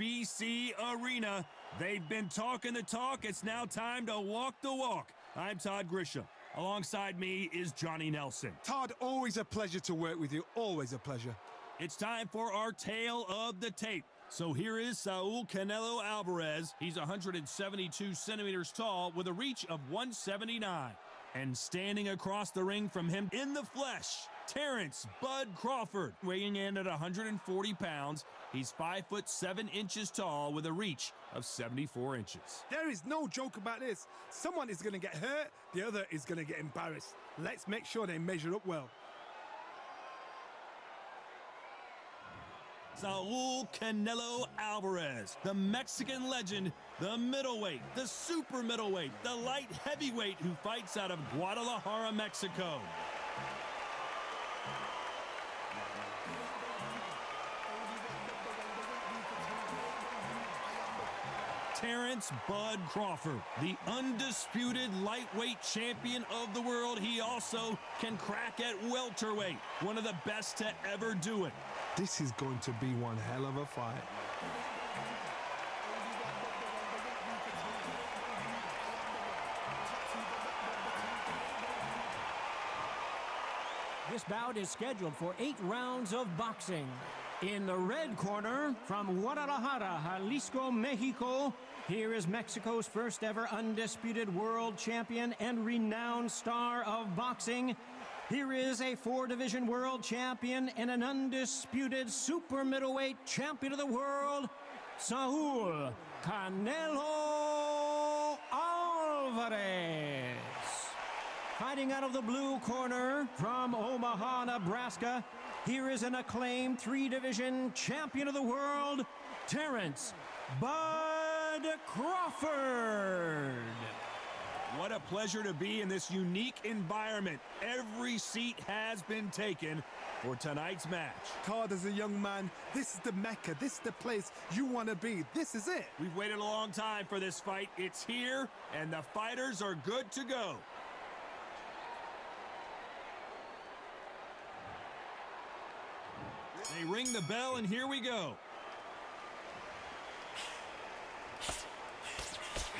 BC Arena. They've been talking the talk. It's now time to walk the walk. I'm Todd Grisham. Alongside me is Johnny Nelson. Todd, always a pleasure to work with you. Always a pleasure. It's time for our tale of the tape. So here is Saul Canelo Alvarez. He's 172 centimeters tall with a reach of 179. And standing across the ring from him in the flesh, Terrence Bud Crawford, weighing in at 140 pounds. He's 5'7" tall with a reach of 74 inches. There is no joke about this. Someone is going to get hurt, the other is going to get embarrassed. Let's make sure they measure up well. Saul Canelo Alvarez, the Mexican legend, the middleweight, the super middleweight, the light heavyweight who fights out of Guadalajara, Mexico. Terrence Bud Crawford, the undisputed lightweight champion of the world. He also can crack at welterweight, one of the best to ever do it. This is going to be one hell of a fight. This bout is scheduled for 8 rounds of boxing. In the red corner, from Guadalajara, Jalisco, Mexico, here is Mexico's first ever undisputed world champion and renowned star of boxing. Here is a 4-division world champion and an undisputed super middleweight champion of the world, Saul Canelo Alvarez. Fighting out of the blue corner from Omaha, Nebraska, here is an acclaimed 3-division champion of the world, Terrence Bud Crawford. What a pleasure to be in this unique environment. Every seat has been taken for tonight's match. Todd, as a young man, this is the Mecca. This is the place you want to be. This is it. We've waited a long time for this fight. It's here, and the fighters are good to go. They ring the bell, and here we go.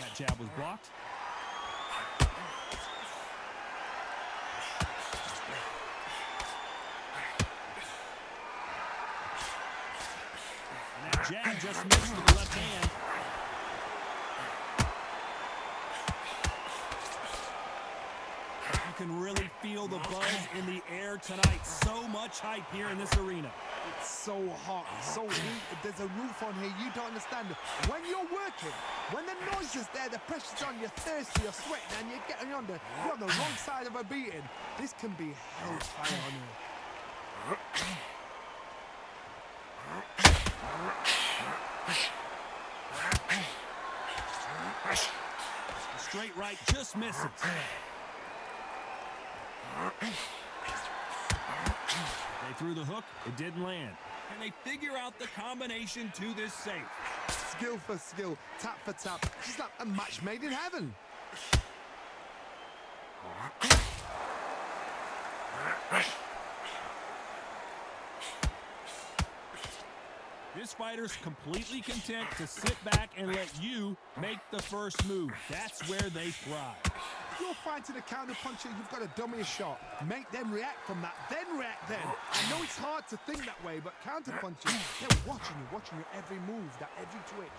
That jab was blocked. And that jab just missed with the left hand. You can really feel the buzz in the air tonight. So much hype here in this arena. It's so hot, so heat. There's a roof on here. You don't understand. When you're working, when the noise is there, the pressure's on, you're thirsty, you're sweating, and you're getting under. You're on the wrong side of a beating. This can be hellfire on here. Straight right just misses. They threw the hook, it didn't land. Can they figure out the combination to this safe? Skill for skill, tap for tap. It's like a match made in heaven. This fighter's completely content to sit back and let you make the first move. That's where they thrive. If you're fighting a counter puncher, you've got to dummy a shot. Make them react from that, then react then. I know it's hard to think that way, but counter punching, they're watching you every move, that every twitch.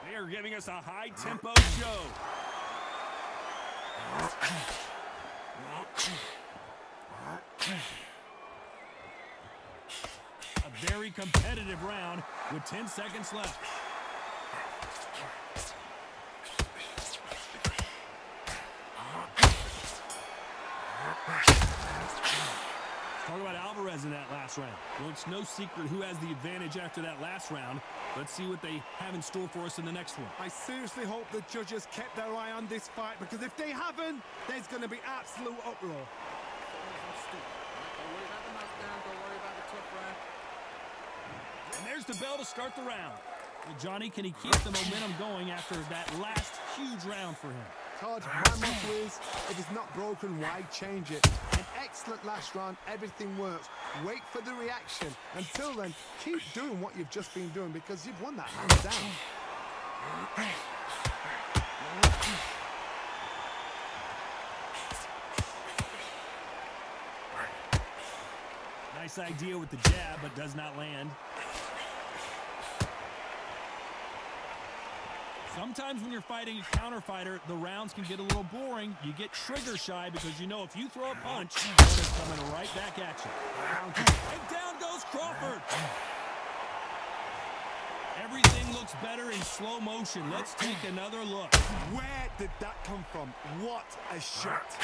They are giving us a high-tempo show. A very competitive round with 10 seconds left. Talk about Alvarez in that last round. Well, it's no secret who has the advantage after that last round. Let's see what they have in store for us in the next one. I seriously hope the judges kept their eye on this fight, because if they haven't, there's going to be absolute uproar. And there's the bell to start the round. Well, Johnny, can he keep the momentum going after that last huge round for him? Todd, my motto is, if it's not broken, why change it? And excellent last round. Everything works. Wait for the reaction. Until then, keep doing what you've just been doing because you've won that hands down. Nice idea with the jab, but does not land. Sometimes when you're fighting a counter fighter, the rounds can get a little boring. You get trigger shy because you know if you throw a punch, it's coming right back at you. And down goes Crawford. Everything looks better in slow motion. Let's take another look. Where did that come from? What a shot.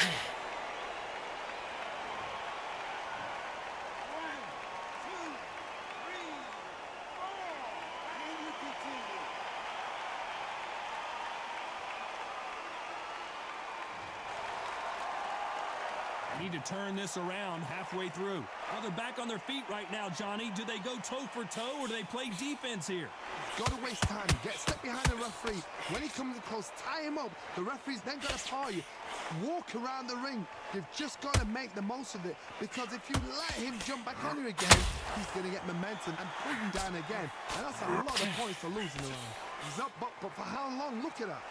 Need to turn this around halfway through. Well, they're back on their feet right now, Johnny. Do they go toe for toe or do they play defense here? Got to waste time. Get step behind the referee. When he comes close, tie him up. The referee's then got to power you. Walk around the ring. You've just got to make the most of it because if you let him jump back on you again, he's going to get momentum and pull you down again. And that's a lot of points for losing the round. He's up, but for how long? Look at that.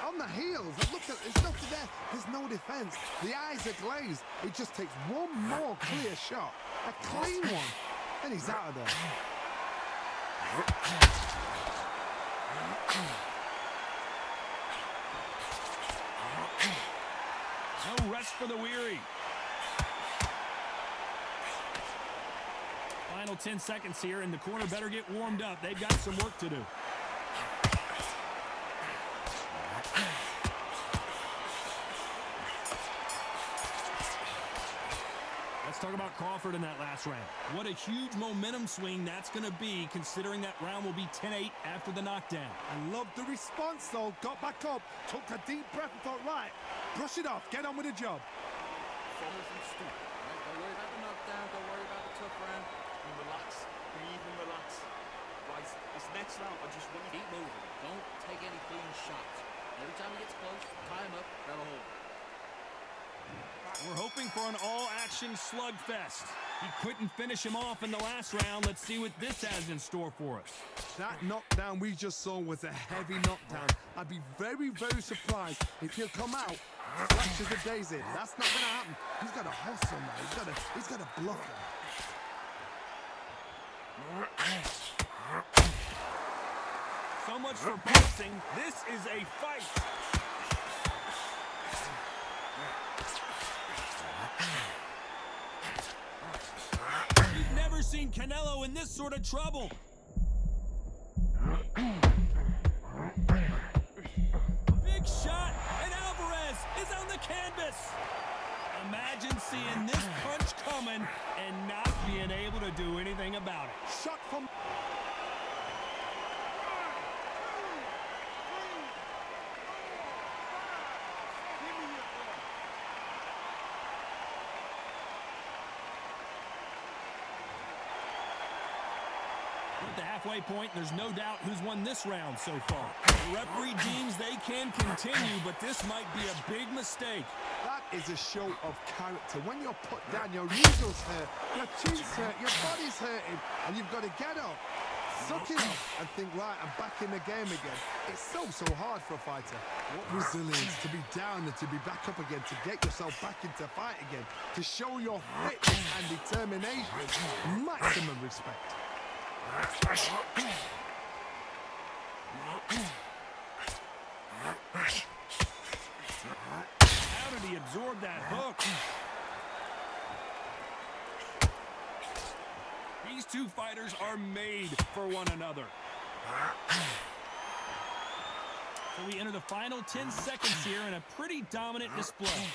On the heels, look at there's nothing there. There's no defense. The eyes are glazed. It just takes one more clear shot, a clean one, and he's out of there. No rest for the weary. Final 10 seconds here, and the corner better get warmed up. They've got some work to do. Let's talk about Crawford in that last round. What a huge momentum swing that's going to be, considering that round will be 10-8 after the knockdown. I love the response, though. Got back up, took a deep breath and thought, right, brush it off, get on with the job. Don't worry about the knockdown, don't worry about the tough round. And relax, breathe and relax. Right, this next round, I just want you to keep moving. Don't take any clean shots. Every time he gets close, tie him up, grab a hold. We're hoping for an all-action slugfest. He couldn't finish him off in the last round. Let's see what this has in store for us. That knockdown we just saw was a heavy knockdown. I'd be very, very surprised if he'll come out flash as a daisy. That's not going to happen. He's got to hustle now. He's got to block him. So much for boxing. This is a fight. You've never seen Canelo in this sort of trouble. Big shot, and Alvarez is on the canvas. Imagine seeing this punch coming and not being able to do anything about it. Shot from... At the halfway point, there's no doubt who's won this round so far. The referee deems they can continue, but this might be a big mistake. That is a show of character. When you're put down, your muscles hurt, your chin's hurt, your body's hurting, and you've got to get up, suck it up, and think, right, I'm back in the game again. It's so hard for a fighter. What resilience to be down and to be back up again, to get yourself back into fight again, to show your fitness and determination. Maximum respect. How did he absorb that hook? These two fighters are made for one another. So we enter the final 10 seconds here in a pretty dominant display.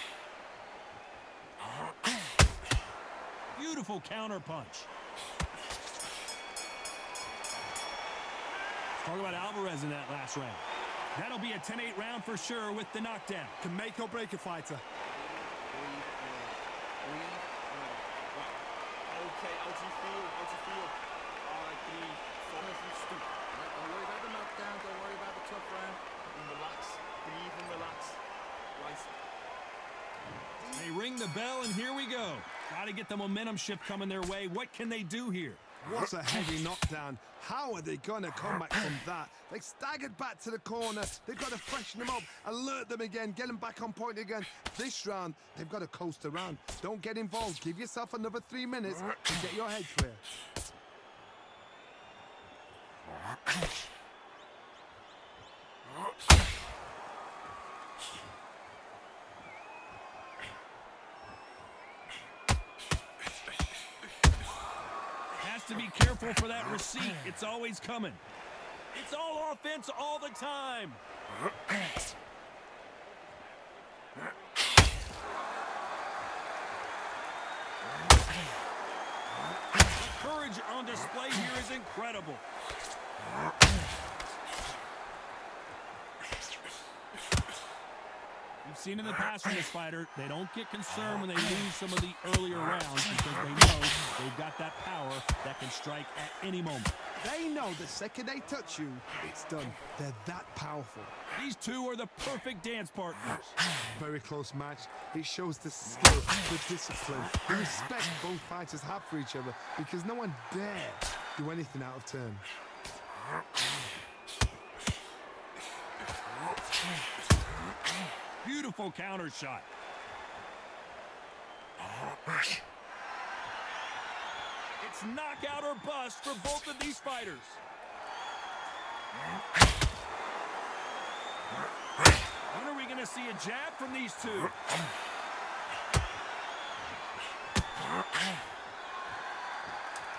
Beautiful counter punch. Talk about Alvarez in that last round. That'll be a 10-8 round for sure with the knockdown. Can make or break a fighter. Okay, how do you feel? How do you feel? Breathe. Follow from stoop. Right, don't worry about the knockdown, don't worry about the tough round. And relax. Breathe and relax. Right. They ring the bell, and here we go. Got to get the momentum shift coming their way. What can they do here? What a heavy knockdown. How are they going to come back from that? They staggered back to the corner. They've got to freshen them up, alert them again, get them back on point again. This round, they've got to coast around. Don't get involved. Give yourself another 3 minutes to get your head clear. To be careful for that receipt. It's always coming. It's all offense all the time. The courage on display here is incredible. We've seen in the past from this fighter, they don't get concerned when they lose some of the earlier rounds because they know they've got that power that can strike at any moment. They know the second they touch you, it's done. They're that powerful. These two are the perfect dance partners. Very close match. It shows the skill, the discipline, the respect both fighters have for each other because no one dare do anything out of turn. Beautiful counter shot. It's knockout or bust for both of these fighters. When are we going to see a jab from these two?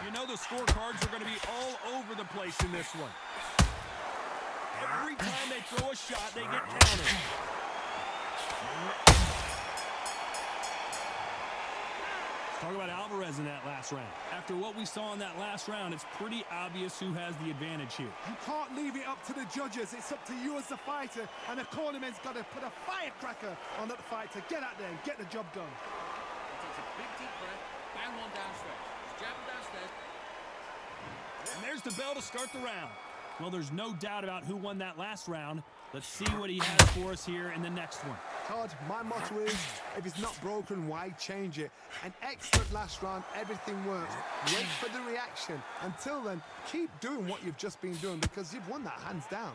You know the scorecards are going to be all over the place in this one. Every time they throw a shot, they get countered. Talk about Alvarez in that last round. After what we saw in that last round, it's pretty obvious who has the advantage here. You can't leave it up to the judges. It's up to you as the fighter, and the cornerman's got to put a firecracker on that fight to get out there and get the job done. He takes a big deep breath, bang one downstairs. Just jab him downstairs. And there's the bell to start the round. Well, there's no doubt about who won that last round. Let's see what he has for us here in the next one. Todd, my motto is, if it's not broken, why change it? An excellent last round, everything works. Wait for the reaction. Until then, keep doing what you've just been doing because you've won that hands down.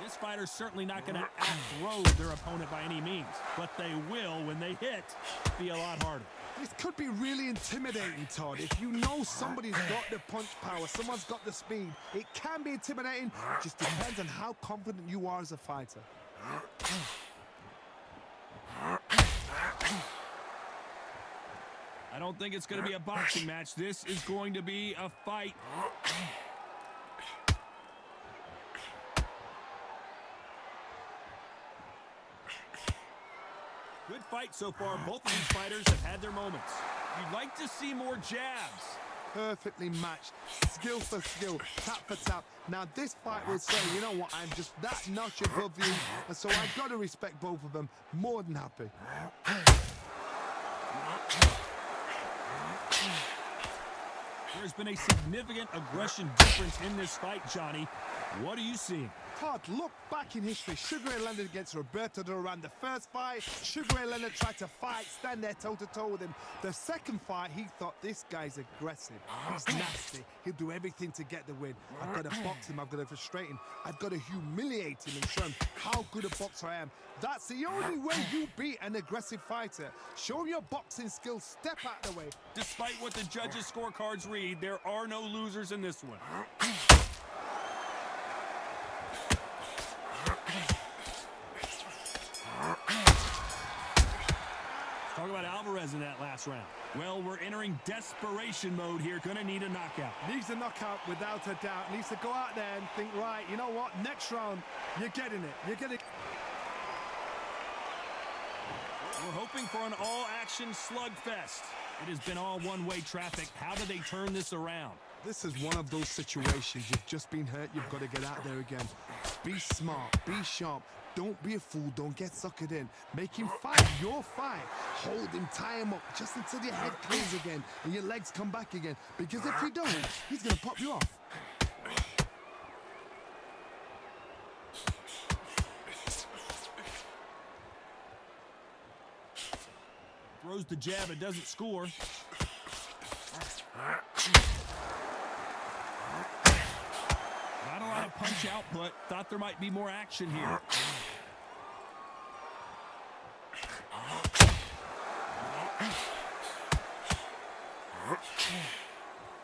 This fighter's certainly not going to outthrow their opponent by any means, but they will, when they hit, be a lot harder. This could be really intimidating, Todd. If you know somebody's got the punch power, someone's got the speed, it can be intimidating. It just depends on how confident you are as a fighter. I don't think it's going to be a boxing match. This is going to be a fight. Good fight so far. Both of these fighters have had their moments. You'd like to see more jabs. Perfectly matched. Skill for skill. Tap for tap. Now this fight will say, you know what, I'm just that notch above you. And so I've got to respect both of them. More than happy. There's been a significant aggression difference in this fight, Johnny. What are you seeing? Todd, look back in history. Sugar Ray Leonard against Roberto Duran. The first fight, Sugar Ray Leonard tried to fight, stand there toe-to-toe with him. The second fight, he thought, this guy's aggressive. He's nasty. He'll do everything to get the win. I've got to box him. I've got to frustrate him. I've got to humiliate him and show him how good a boxer I am. That's the only way you beat an aggressive fighter. Show him your boxing skills. Step out the way. Despite what the judges' scorecards read, there are no losers in this one. Talk about Alvarez in that last round. Well, we're entering desperation mode here. Gonna need a knockout. Needs a knockout without a doubt. Needs to go out there and think, right, you know what? Next round, you're getting it. You're getting it. We're hoping for an all-action slugfest. It has been all one-way traffic. How do they turn this around? This is one of those situations. You've just been hurt. You've got to get out there again. Be smart. Be sharp. Don't be a fool. Don't get suckered in. Make him fight your fight. Hold him, tie him up just until your head clears again and your legs come back again. Because if you don't, he's going to pop you off. Throws the jab, it doesn't score. Not a lot of punch output. Thought there might be more action here.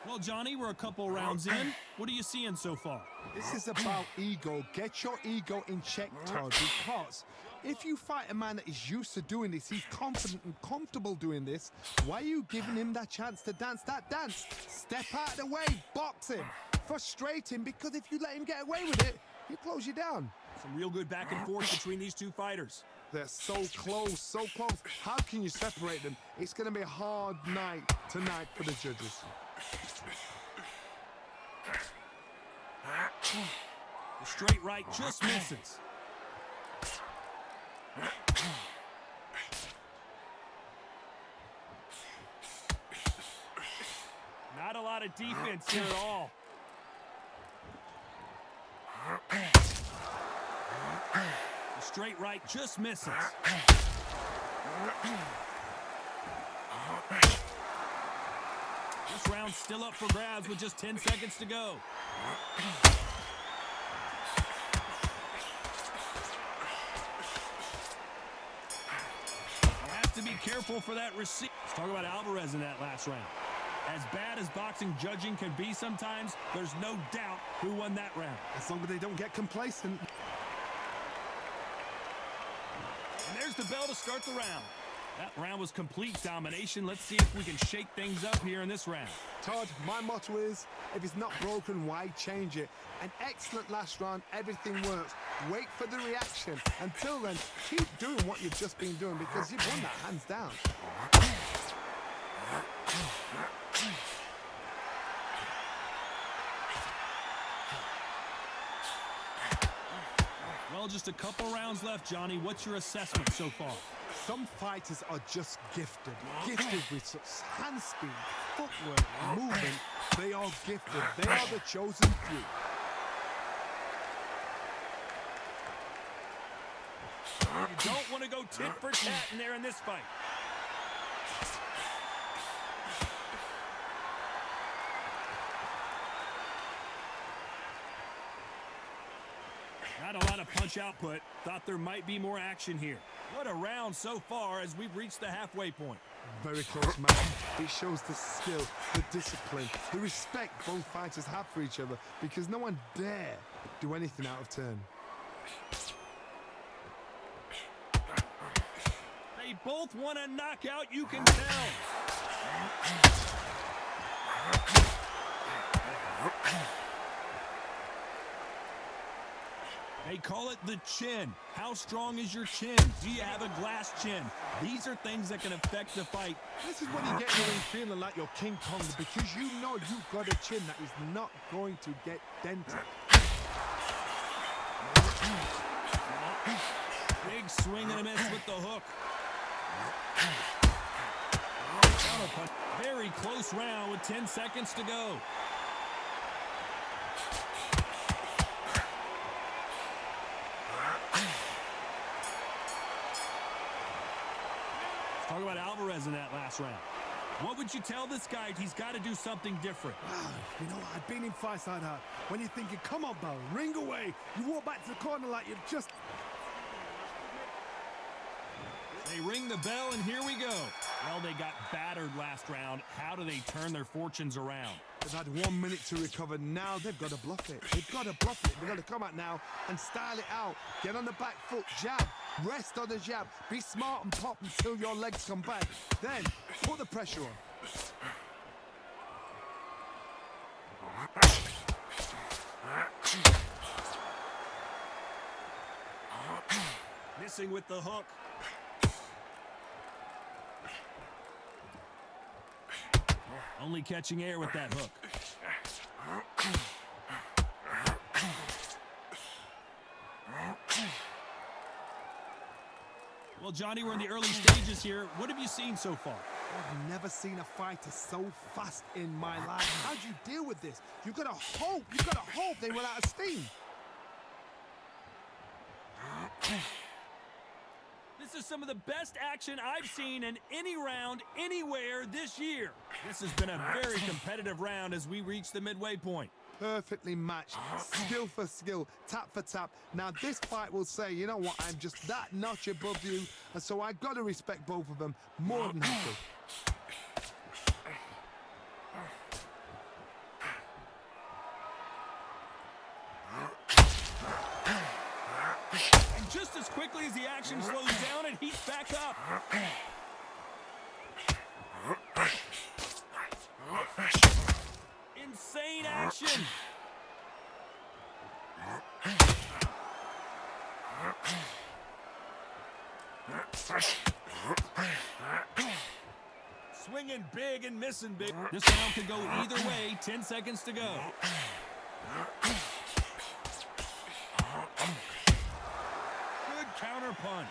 Well, Johnny, we're a couple rounds in. What are you seeing so far? This is about ego. Get your ego in check, Todd, because if you fight a man that is used to doing this, he's confident and comfortable doing this, why are you giving him that chance to dance that dance? Step out of the way, box him, frustrate him, because if you let him get away with it, he'll close you down. Some real good back and forth between these two fighters. They're so close, so close. How can you separate them? It's going to be a hard night tonight for the judges. The straight right just misses. Not a lot of defense here at all. The straight right just misses. This round's still up for grabs with just 10 seconds to go. Has to be careful for that receipt. Let's talk about Alvarez in that last round. As bad as boxing judging can be sometimes, there's no doubt who won that round. As long as they don't get complacent. And there's the bell to start the round. That round was complete domination. Let's see if we can shake things up here in this round. Todd, my motto is, if it's not broken, why change it? An excellent last round, everything works. Wait for the reaction. Until then, keep doing what you've just been doing because you've won that hands down. Well, just a couple rounds left, Johnny. What's your assessment so far? Some fighters are just gifted with such hand speed, footwork, movement. They are gifted. They are the chosen few. You don't want to go tit for tat in there in this fight. Not a lot of punch output. Thought there might be more action here. What a round so far as we've reached the halfway point. Very close match. It shows the skill, the discipline, the respect both fighters have for each other because no one dare do anything out of turn. They both want a knockout, you can tell. They call it the chin. How strong is your chin? Do you have a glass chin? These are things that can affect the fight. This is when you get in the ring feeling like you're King Kong because you know you've got a chin that is not going to get dented. Big swing and a miss with the hook. Very close round with 10 seconds to go. Talk about Alvarez in that last round. What would you tell this guy? He's got to do something different. You know, I've been in fights like that. When you're thinking, come on, Bell, ring away. You walk back to the corner like you've just... They ring the bell, and here we go. Well, they got battered last round. How do they turn their fortunes around? They've had 1 minute to recover. Now they've got to bluff it. They've got to bluff it. They've got to come out now and style it out. Get on the back foot, jab. Rest on the jab. Be smart and pop until your legs come back. Then put the pressure on. Missing with the hook. Only catching air with that hook. Well, Johnny, we're in the early stages here. What have you seen so far? I've never seen a fighter so fast in my life. How do you deal with this? You've got to hope. You've got to hope they run out of steam. This This is some of the best action I've seen in any round anywhere this year. This has been a very competitive round as we reach the midway point. Perfectly matched, skill for skill, tap for tap. Now this fight will say, you know what, I'm just that notch above you, and so I've got to respect both of them more than happy. And just as quickly as the action slows down, it heats back up. Insane action. Swinging big and missing big. This round could go either way. 10 seconds to go. Good counter punch.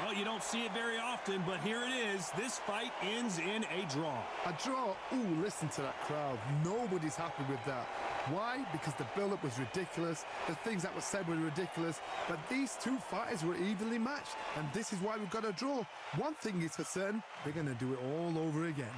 Well, you don't see it very often, but here it is. This fight ends in a draw. A draw? Ooh, listen to that crowd. Nobody's happy with that. Why? Because the build-up was ridiculous. The things that were said were ridiculous. But these two fighters were evenly matched. And this is why we've got a draw. One thing is for certain, they're going to do it all over again.